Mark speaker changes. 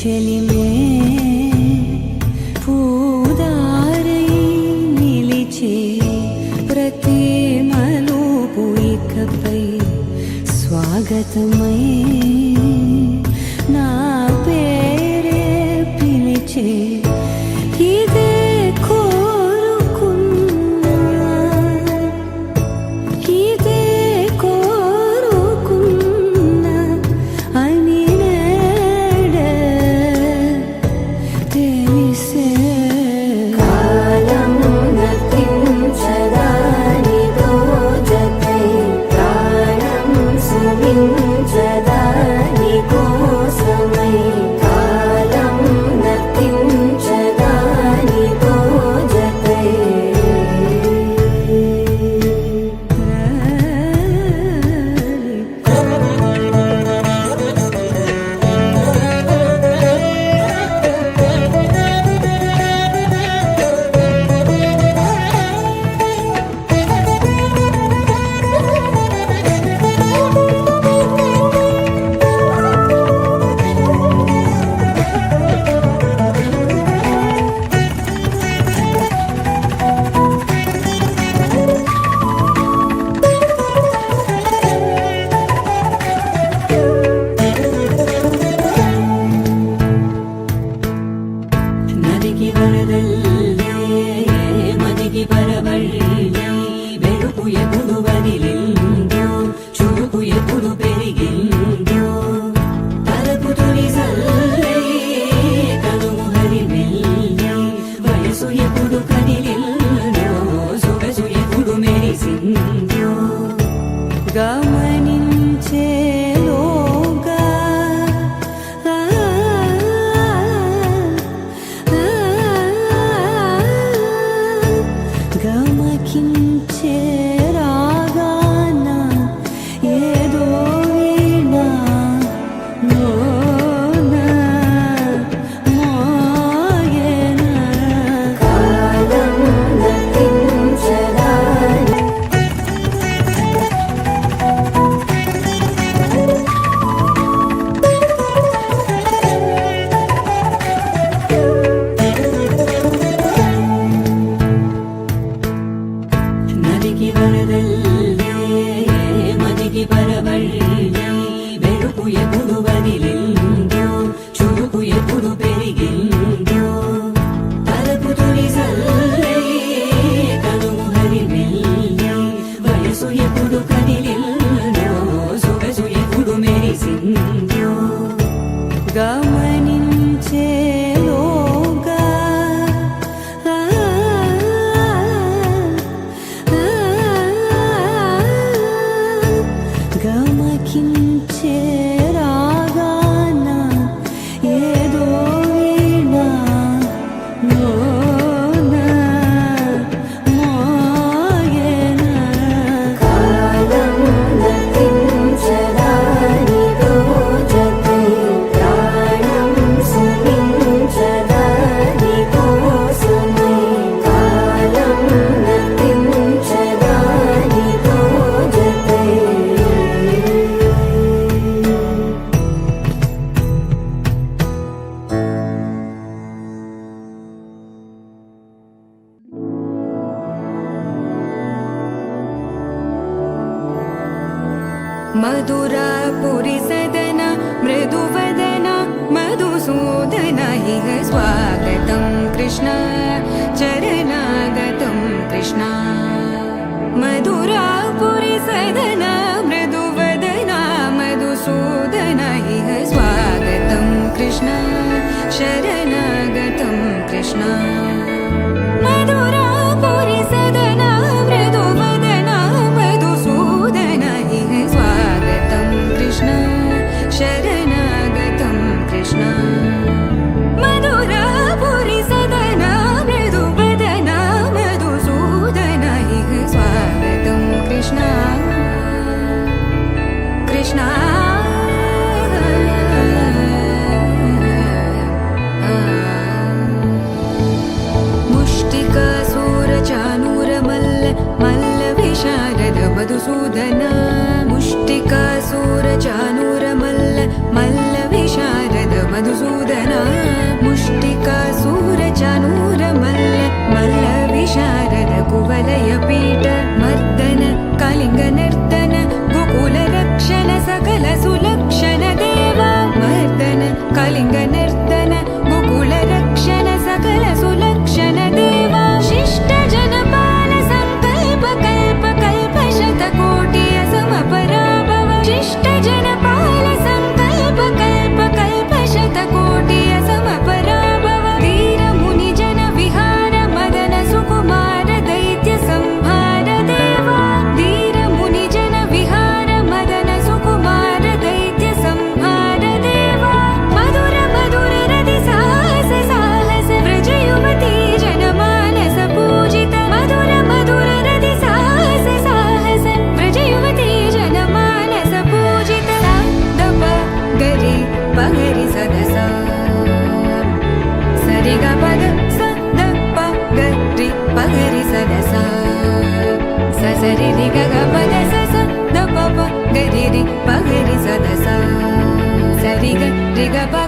Speaker 1: చెలిమే పూదారై నిలిచే ప్రతి మలుపు ఇకపై స్వాగతమై నా పేరే పిలిచే ఇదే కోరుకున్నా ఇదే కోరుకున్నా అని నేడే తెలిసే కాలం నతించదాని దోజకై ప్రాణం సువించదాని కోసమై కాలం నతించదాని దోజకై నదికి వరదల్లే మదికి పరవళ్ళే వెలుపు ఎప్పుడు వదిలిందో చురుకు ఎప్పుడు పెరిగిందో తలపు తొలి సల్లే కనుము హరిమెల్లే వయసు ఎప్పుడు కదిలిందో సొగసు ఎప్పుడు మెరిసిందో గమనించేలోగా గమకించే రాగాన ఏదో వీణా మోన మోయన కాలం నతించదాని నదికి వరదల్లే మదికి పరవళ్ళే వెలుపు ఎప్పుడు వదిలిందో చురుకు ఎప్పుడు పెరిగిందో తలపు తొలి సల్లే కనుము హరిమెల్లే వయసు ఎప్పుడు కదిలిందో సొగసు ఎప్పుడు మెరిసిందో గమనించేలోగా గమకించే రాగాన ఏదో వీణా మోన మోయన కాలం నతించదాని దోజకై ప్రాణం సువించదాని కోసమై కాలం నతించదాని దోజకై
Speaker 2: मधुरापुरी सदन मृदुवदन मधुसूदन इह स्वागतं कृष्ण चरणागतं कृष्ण मधुरापुरी सदन मृदुवदन मधुसूदन इह स्वागतं कृष्ण शरणागतं कृष्ण मधुरापुरी सदन मृदुवदन मधुसूदन इह स्वागतं कृष्ण शरणागतं कृष्ण मधुरापुरी सदन निर्धन गोकुल रक्षण सकल सुलक्षण देवा शिष्ट जनपाल संकल्प कल्प कल्प शतकोटि असमपराभव शिष्ट जनपाल संकल्प कल्प कल्प शतकोटि असमपराभव वीर मुनि जन विहार मदन सुकुमार दैत्य संहार देवा वीर मुनि जन विहार मदन सुकुमार दैत्य संहार देवा मधुर मधुर रति साहस साहस व्रज युवती जनमानस पूजित मधुर मधुर रति साहस साहस व्रज युवती जनमानस पूजित दप गरि पगरि सदसा सरि ग पद स द प गरि पगरि सदसा स सरि रि ग ग पद स स द प प गरि रि पगरि सदसा सरि ग रि ग प